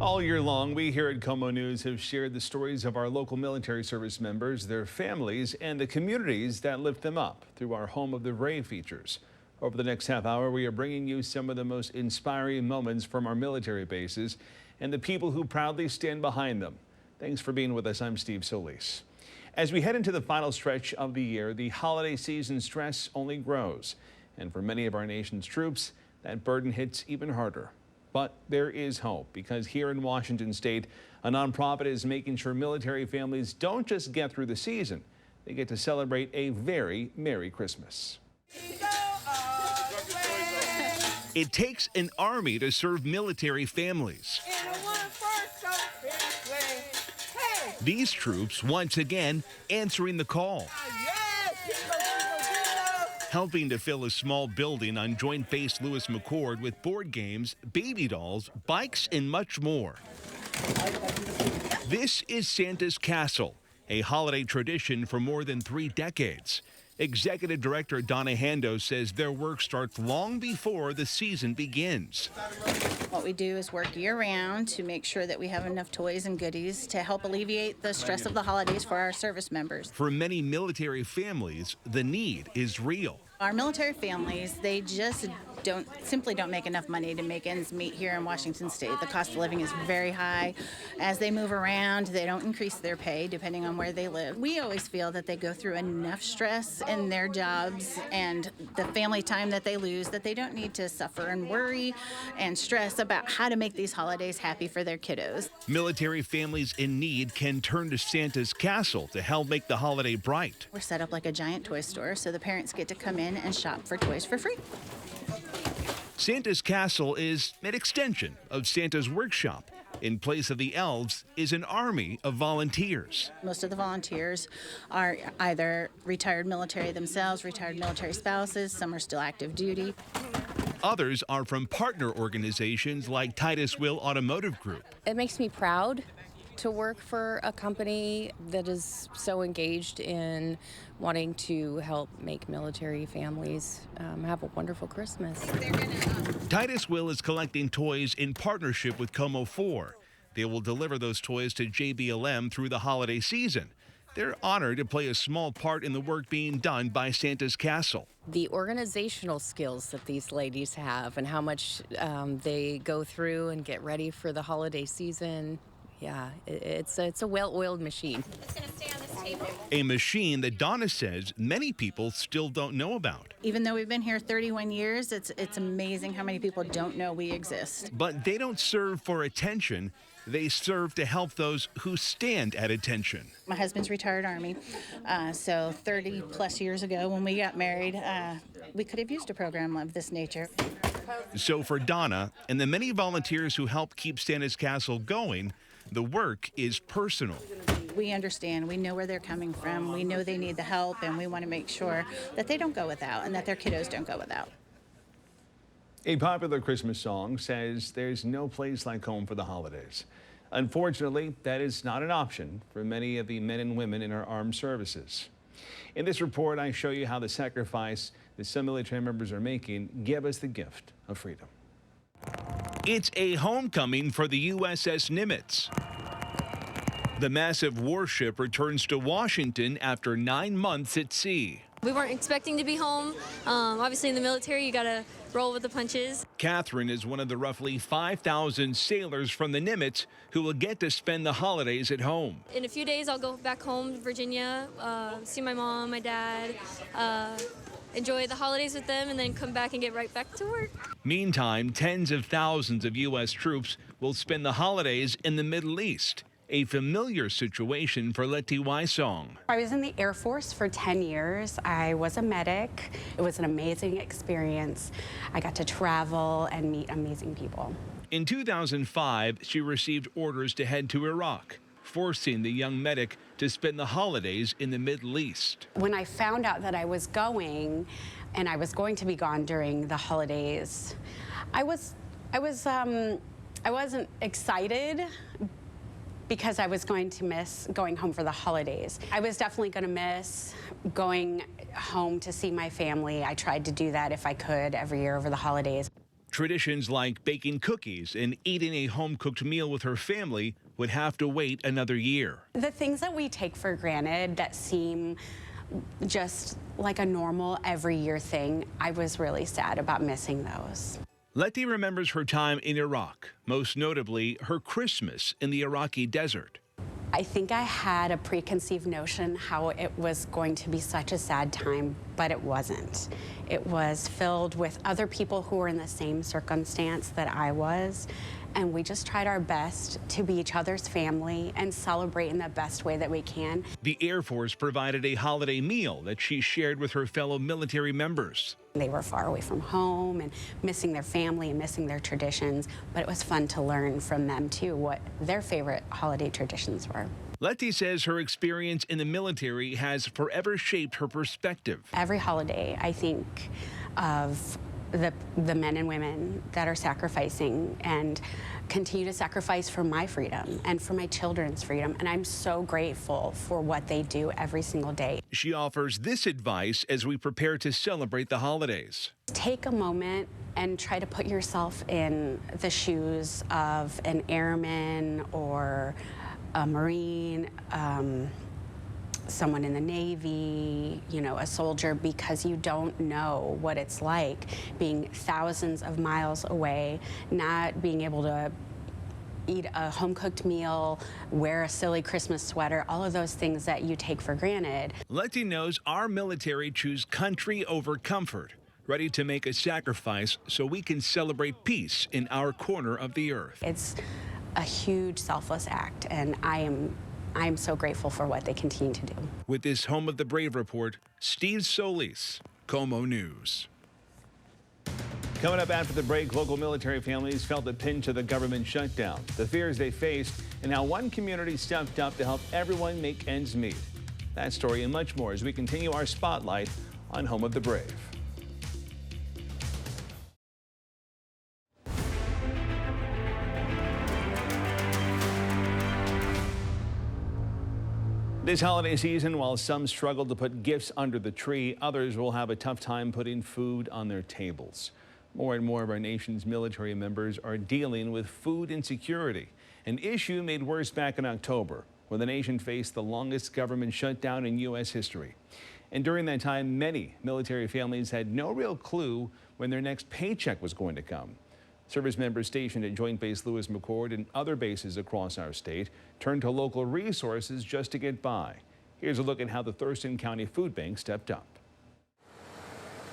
All year long, we here at KOMO News have shared the stories of our local military service members, their families, and the communities that lift them up through our Home of the Brave features. Over the next half hour, we are bringing you some of the most inspiring moments from our military bases and the people who proudly stand behind them. Thanks for being with us. I'm Steve Solis. As we head into the final stretch of the year, the holiday season stress only grows. And for many of our nation's troops, that burden hits even harder. But there is hope, because here in Washington state, a nonprofit is making sure military families don't just get through the season, they get to celebrate a very Merry Christmas. It takes an army to serve military families. These troops once again answering the call. Helping to fill a small building on Joint Base Lewis McChord with board games, baby dolls, bikes, and much more. This is Santa's Castle, a holiday tradition for more than 3 decades. Executive Director Donna Hando says their work starts long before the season begins. What we do is work year-round to make sure that we have enough toys and goodies to help alleviate the stress of the holidays for our service members. For many military families, the need is real. Our military families, they just simply don't make enough money to make ends meet here in Washington state. The cost of living is very high. As they move around, they don't increase their pay depending on where they live. We always feel that they go through enough stress in their jobs and the family time that they lose, that they don't need to suffer and worry and stress about how to make these holidays happy for their kiddos. Military families in need can turn to Santa's Castle to help make the holiday bright. We're set up like a giant toy store, so the parents get to come in and shop for toys for free. Santa's Castle is an extension of Santa's workshop. In place of the elves is an army of volunteers. Most of the volunteers are either retired military themselves, retired military spouses, some are still active duty. Others are from partner organizations like Titus Will Automotive Group. It makes me proud to work for a company that is so engaged in wanting to help make military families have a wonderful Christmas. Titus Will is collecting toys in partnership with KOMO 4. They will deliver those toys to JBLM through the holiday season. They're honored to play a small part in the work being done by Santa's Castle. The organizational skills that these ladies have and how much they go through and get ready for the holiday season. Yeah, it's a well-oiled machine. It's going to stay on this table. A machine that Donna says many people still don't know about. Even though we've been here 31 years, it's amazing how many people don't know we exist. But they don't serve for attention. They serve to help those who stand at attention. My husband's retired Army, so 30 plus years ago when we got married, we could have used a program of this nature. So for Donna and the many volunteers who help keep Santa's Castle going, the work is personal. We understand, we know where they're coming from, we know they need the help, and we want to make sure that they don't go without and that their kiddos don't go without. A popular Christmas song says there's no place like home for the holidays. Unfortunately, that is not an option for many of the men and women in our armed services. In this report, I show you how the sacrifice that some military members are making give us the gift of freedom. It's a homecoming for the USS Nimitz. The massive warship returns to Washington after 9 months at sea. We weren't expecting to be home. Obviously, in the military, you got to roll with the punches. Catherine is one of the roughly 5,000 sailors from the Nimitz who will get to spend the holidays at home. In a few days, I'll go back home to Virginia, see my mom, my dad, enjoy the holidays with them, and then come back and get right back to work. Meantime, tens of thousands of U.S. troops will spend the holidays in the Middle East. A familiar situation for Letty Wysong. I was in the Air Force for 10 years. I was a medic. It was an amazing experience. I got to travel and meet amazing people. In 2005, she received orders to head to Iraq, forcing the young medic to spend the holidays in the Middle East. When I found out that I was going, and I was going to be gone during the holidays, I wasn't excited, because I was going to miss going home for the holidays. I was definitely going to miss going home to see my family. I tried to do that if I could every year over the holidays. Traditions like baking cookies and eating a home-cooked meal with her family would have to wait another year. The things that we take for granted that seem just like a normal every year thing, I was really sad about missing those. Letty remembers her time in Iraq, most notably her Christmas in the Iraqi desert. I think I had a preconceived notion how it was going to be such a sad time, but it wasn't. It was filled with other people who were in the same circumstance that I was, and we just tried our best to be each other's family and celebrate in the best way that we can. The Air Force provided a holiday meal that she shared with her fellow military members. They were far away from home and missing their family and missing their traditions, but it was fun to learn from them too what their favorite holiday traditions were. Letty says her experience in the military has forever shaped her perspective. Every holiday, I think of the men and women that are sacrificing and continue to sacrifice for my freedom and for my children's freedom. And I'm so grateful for what they do every single day. She offers this advice as we prepare to celebrate the holidays. Take a moment and try to put yourself in the shoes of an airman or a Marine, someone in the Navy, a soldier, because you don't know what it's like being thousands of miles away, not being able to eat a home-cooked meal, wear a silly Christmas sweater, all of those things that you take for granted. Letty knows our military choose country over comfort, ready to make a sacrifice so we can celebrate peace in our corner of the earth. It's a huge selfless act, and I am so grateful for what they continue to do. With this Home of the Brave report, Steve Solis, KOMO News. Coming up after the break, local military families felt the pinch of the government shutdown, the fears they faced, and how one community stepped up to help everyone make ends meet. That story and much more as we continue our spotlight on Home of the Brave. This holiday season, while some struggle to put gifts under the tree, others will have a tough time putting food on their tables. More and more of our nation's military members are dealing with food insecurity, an issue made worse back in October when the nation faced the longest government shutdown in U.S. history. And during that time, many military families had no real clue when their next paycheck was going to come. Service members stationed at Joint Base Lewis McChord and other bases across our state turned to local resources just to get by. Here's a look at how the Thurston County Food Bank stepped up.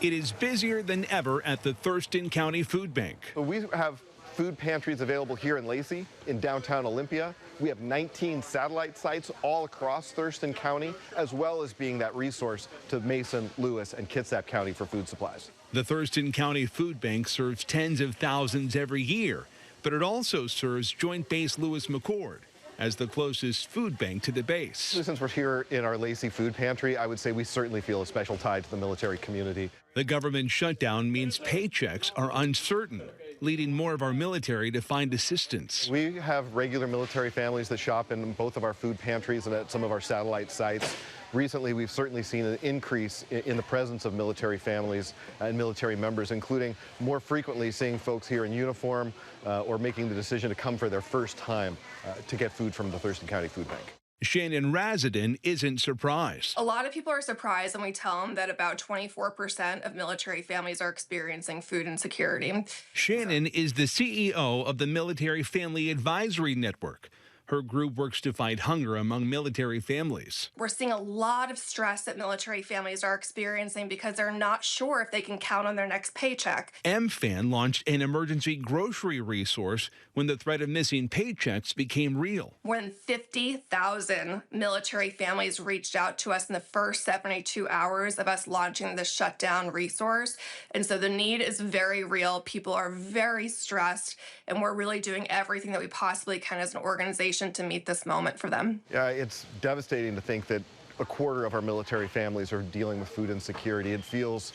It is busier than ever at the Thurston County Food Bank. We have food pantries available here in Lacey, in downtown Olympia. We have 19 satellite sites all across Thurston County, as well as being that resource to Mason, Lewis, and Kitsap County for food supplies. The Thurston County Food Bank serves tens of thousands every year, but it also serves Joint Base Lewis McChord as the closest food bank to the base. Since we're here in our Lacey food pantry, I would say we certainly feel a special tie to the military community. The government shutdown means paychecks are uncertain, leading more of our military to find assistance. We have regular military families that shop in both of our food pantries and at some of our satellite sites. Recently, we've certainly seen an increase in the presence of military families and military members, including more frequently seeing folks here in uniform or making the decision to come for their first time to get food from the Thurston County Food Bank. Shannon Razadin isn't surprised. A lot of people are surprised when we tell them that about 24% of military families are experiencing food insecurity. Shannon is the CEO of the Military Family Advisory Network. Her group works to fight hunger among military families. We're seeing a lot of stress that military families are experiencing because they're not sure if they can count on their next paycheck. MFAN launched an emergency grocery resource when the threat of missing paychecks became real. More than 50,000 military families reached out to us in the first 72 hours of us launching the shutdown resource. And so the need is very real. People are very stressed, and we're really doing everything that we possibly can as an organization to meet this moment for them. Yeah, it's devastating to think that a quarter of our military families are dealing with food insecurity. It feels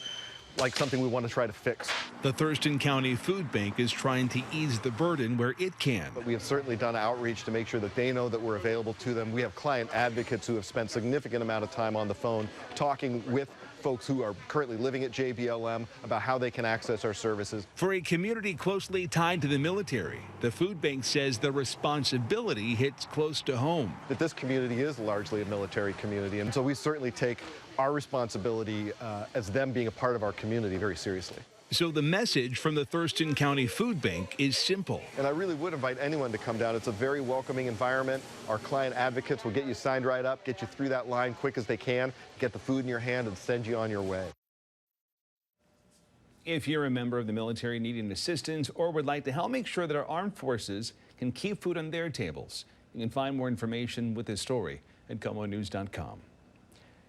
like something we want to try to fix. The Thurston County Food Bank is trying to ease the burden where it can. But we have certainly done outreach to make sure that they know that we're available to them. We have client advocates who have spent significant amount of time on the phone talking with folks who are currently living at JBLM about how they can access our services. For a community closely tied to the military, the food bank says the responsibility hits close to home. That this community is largely a military community, and so we certainly take our responsibility as them being a part of our community very seriously. So the message from the Thurston County Food Bank is simple. And I really would invite anyone to come down. It's a very welcoming environment. Our client advocates will get you signed right up, get you through that line quick as they can, get the food in your hand, and send you on your way. If you're a member of the military needing assistance or would like to help make sure that our armed forces can keep food on their tables, you can find more information with this story at KOMOnews.com.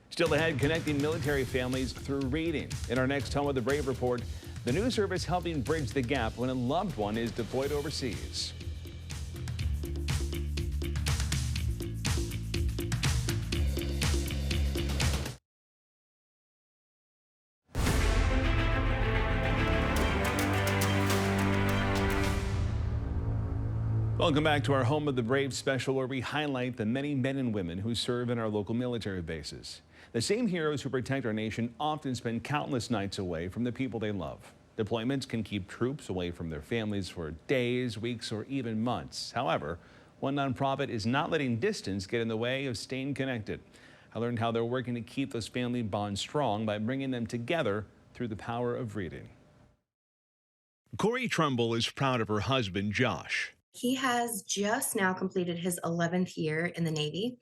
Still ahead, connecting military families through reading. In our next Home of the Brave report, the news service helping bridge the gap when a loved one is deployed overseas. Welcome back to our Home of the Brave special, where we highlight the many men and women who serve in our local military bases. The same heroes who protect our nation often spend countless nights away from the people they love. Deployments can keep troops away from their families for days, weeks, or even months. However, one nonprofit is not letting distance get in the way of staying connected. I learned how they're working to keep those family bonds strong by bringing them together through the power of reading. Corey Trumbull is proud of her husband, Josh. He has just now completed his 11th year in the Navy,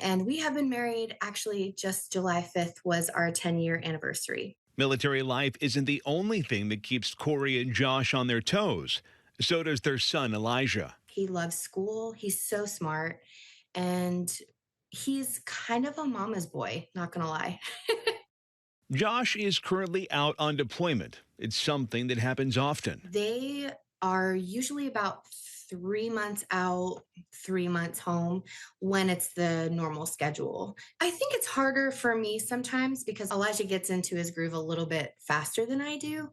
and we have been married. Actually, just July 5th was our 10-year anniversary. Military life isn't the only thing that keeps Corey and Josh on their toes. So does their son, Elijah. He loves school. He's so smart, and he's kind of a mama's boy, not gonna lie. Josh is currently out on deployment. It's something that happens often. They are usually about 3 months out, 3 months home when it's the normal schedule. I think it's harder for me sometimes because Elijah gets into his groove a little bit faster than I do.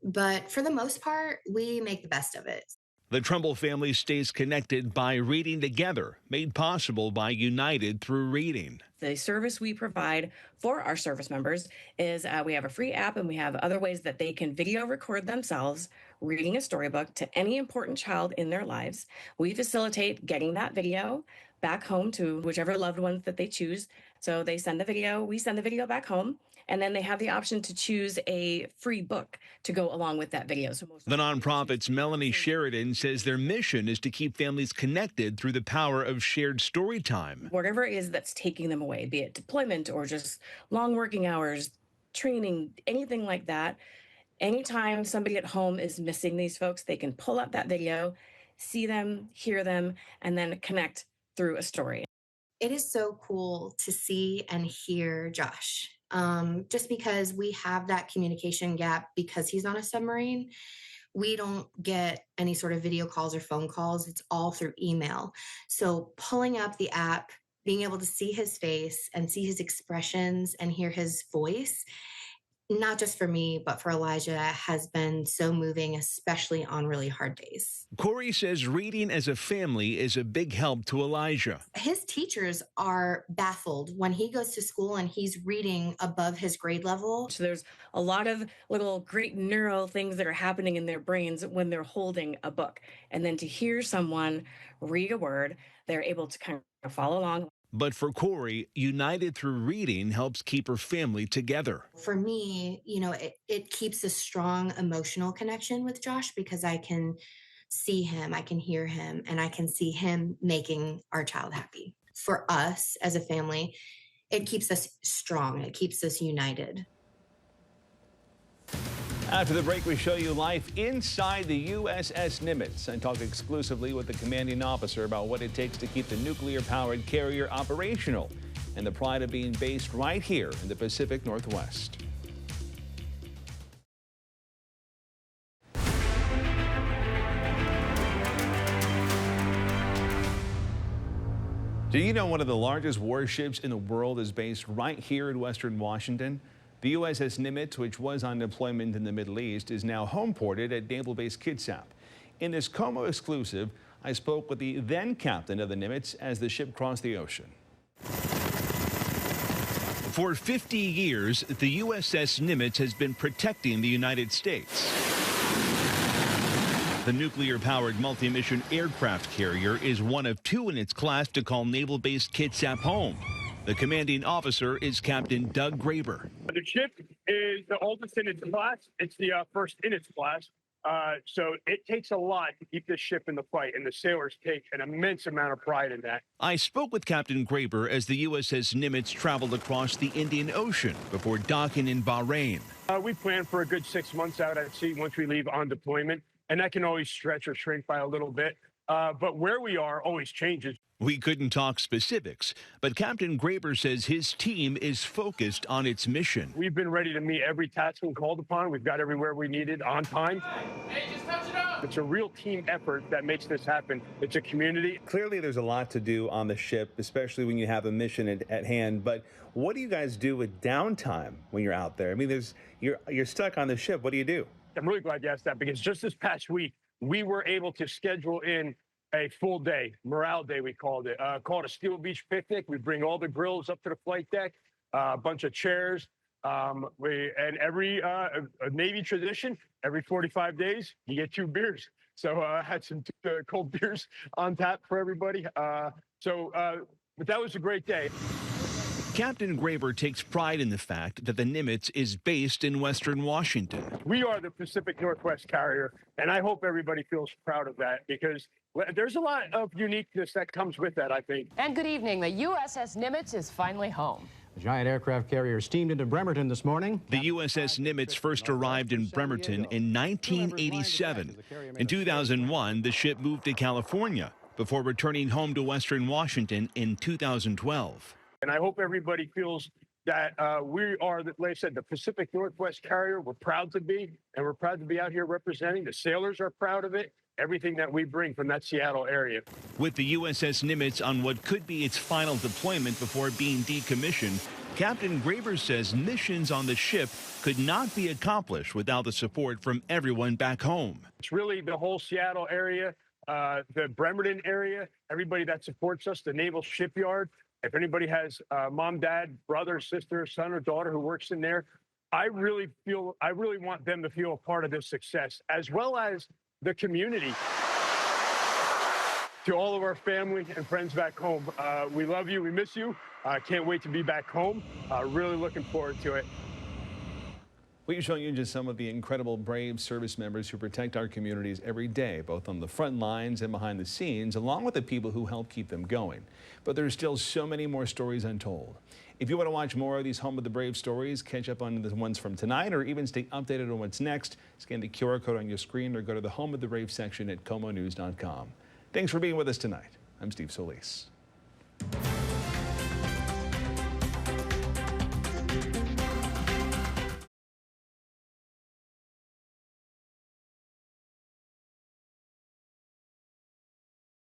But for the most part, we make the best of it. The Trumbull family stays connected by reading together, made possible by United Through Reading. The service we provide for our service members is we have a free app, and we have other ways that they can video record themselves reading a storybook to any important child in their lives. We facilitate getting that video back home to whichever loved ones that they choose. So they send the video, we send the video back home, and then they have the option to choose a free book to go along with that video. So the nonprofit's Melanie Sheridan says their mission is to keep families connected through the power of shared story time. Whatever it is that's taking them away, be it deployment or just long working hours, training, anything like that. Anytime somebody at home is missing these folks, they can pull up that video, see them, hear them, and then connect through a story. It is so cool to see and hear Josh. Just because we have that communication gap because he's on a submarine, we don't get any sort of video calls or phone calls. It's all through email. So pulling up the app, being able to see his face and see his expressions and hear his voice, not just for me, but for Elijah, has been so moving, especially on really hard days. Corey says reading as a family is a big help to Elijah. His teachers are baffled when he goes to school and he's reading above his grade level. So there's a lot of little great neural things that are happening in their brains when they're holding a book. And then to hear someone read a word, they're able to kind of follow along. But for Corey, United Through Reading helps keep her family together. For me, it keeps a strong emotional connection with Josh because I can see him, I can hear him, and I can see him making our child happy. For us as a family, it keeps us strong. It keeps us united. After the break, we show you life inside the USS Nimitz and talk exclusively with the commanding officer about what it takes to keep the nuclear-powered carrier operational and the pride of being based right here in the Pacific Northwest. Do you know one of the largest warships in the world is based right here in Western Washington? The USS Nimitz, which was on deployment in the Middle East, is now home-ported at Naval Base Kitsap. In this KOMO exclusive, I spoke with the then captain of the Nimitz as the ship crossed the ocean. For 50 years, the USS Nimitz has been protecting the United States. The nuclear-powered multi-mission aircraft carrier is one of two in its class to call naval-based Kitsap home. The commanding officer is Captain Doug Graber. The ship is the oldest in its class. It's the first in its class. So it takes a lot to keep this ship in the fight, and the sailors take an immense amount of pride in that. I spoke with Captain Graber as the USS Nimitz traveled across the Indian Ocean before docking in Bahrain. We plan for a good 6 months out at sea once we leave on deployment, and that can always stretch or shrink by a little bit. But where we are always changes. We couldn't talk specifics, but Captain Graber says his team is focused on its mission. We've been ready to meet every task when called upon. We've got everywhere we needed on time. Hey, just touch it up. It's a real team effort that makes this happen. It's a community. Clearly, there's a lot to do on the ship, especially when you have a mission at hand. But what do you guys do with downtime when you're out there? I mean, you're stuck on the ship. What do you do? I'm really glad you asked that, because just this past week, we were able to schedule in a full day, morale day, we called it a Steel Beach picnic. We bring all the grills up to the flight deck, a bunch of chairs. And every a Navy tradition, every 45 days, you get 2 beers. So I had some cold beers on tap for everybody. But that was a great day. Captain Graber takes pride in the fact that the Nimitz is based in Western Washington. We are the Pacific Northwest carrier, and I hope everybody feels proud of that, because there's a lot of uniqueness that comes with that, I think. And good evening. The USS Nimitz is finally home. The giant aircraft carrier steamed into Bremerton this morning. The USS Nimitz first arrived in Bremerton in 1987. In 2001, the ship moved to California before returning home to Western Washington in 2012. And I hope everybody feels that we are, like I said, the Pacific Northwest carrier. We're proud to be, and we're proud to be out here representing. The sailors are proud of it, everything that we bring from that Seattle area. With the USS Nimitz on what could be its final deployment before being decommissioned, Captain Graber says missions on the ship could not be accomplished without the support from everyone back home. It's really the whole Seattle area, the Bremerton area, everybody that supports us, the Naval Shipyard. If anybody has mom, dad, brother, sister, son, or daughter who works in there, I really want them to feel a part of this success, as well as the community. To all of our family and friends back home, we love you, we miss you. Can't wait to be back home. Really looking forward to it. We've shown you just some of the incredible brave service members who protect our communities every day, both on the front lines and behind the scenes, along with the people who help keep them going. But there's still so many more stories untold. If you want to watch more of these Home of the Brave stories, catch up on the ones from tonight, or even stay updated on what's next, scan the QR code on your screen or go to the Home of the Brave section at KOMOnews.com. Thanks for being with us tonight. I'm Steve Solis.